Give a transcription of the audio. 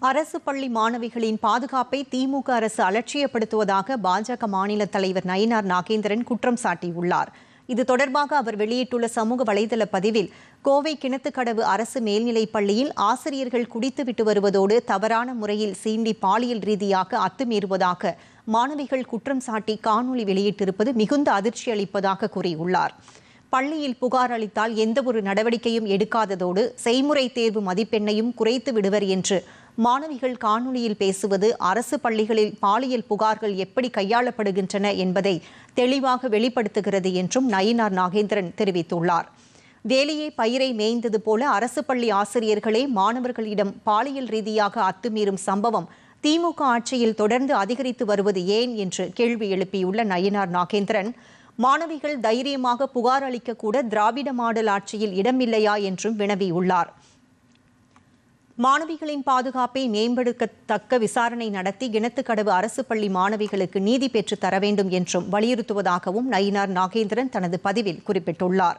அரசு பள்ளி மாணவிகளின் பாதுகாப்பை திமுக அரசு அலட்சியப்படுத்துவதாக பாஜக மாநில தலைவர் நயினார் நாகேந்திரன் குற்றம் சாட்டியுள்ளார். இது தொடர்பாக அவர் வெளியிட்டுள்ள சமூக வலைதள பதிவில், கோவை கிணத்துக்கடவு அரசு மேல்நிலைப் பள்ளியில் ஆசிரியர்கள் குடித்துவிட்டு வருவதோடு தவறான முறையில் சீண்டி பாலியல் ரீதியாக அத்துமீறுவதாக மாணவிகள் குற்றம் சாட்டி காணொலி வெளியிட்டிருப்பது மிகுந்த அதிர்ச்சி அளிப்பதாக கூறியுள்ளார். பள்ளியில் புகார் அளித்தால் எந்தவொரு நடவடிக்கையும் எடுக்காததோடு செய்முறை தேர்வு மதிப்பெண்ணையும் குறைத்து விடுவர் என்று மாணவிகள் காணொலியில் பேசுவது அரசு பள்ளிகளில் பாலியல் புகார்கள் எப்படி கையாளப்படுகின்றன என்பதை தெளிவாக வெளிப்படுத்துகிறது என்றும் நயினார் நாகேந்திரன் தெரிவித்துள்ளார். வேலையே பயிரை மேய்ந்தது போல அரசு பள்ளி ஆசிரியர்களே மாணவர்களிடம் பாலியல் ரீதியாக அத்துமீறும் சம்பவம் திமுக ஆட்சியில் தொடர்ந்து அதிகரித்து வருவது ஏன் என்று கேள்வி எழுப்பியுள்ள நயினார் நாகேந்திரன், மாணவிகள் தைரியமாக புகார் அளிக்கக்கூட திராவிட மாடல் ஆட்சியில் இடமில்லையா என்றும் வினவியுள்ளார். மாணவிகளின் பாதுகாப்பை மேம்படுத்தத்தக்க விசாரணை நடத்தி கிணத்துக்கடவு அரசு பள்ளி மாணவிகளுக்கு நீதி பெற்றுத் தர வேண்டும் என்றும் வலியுறுத்துவதாகவும் நயினார் நாகேந்திரன் தனது பதிவில் குறிப்பிட்டுள்ளார்.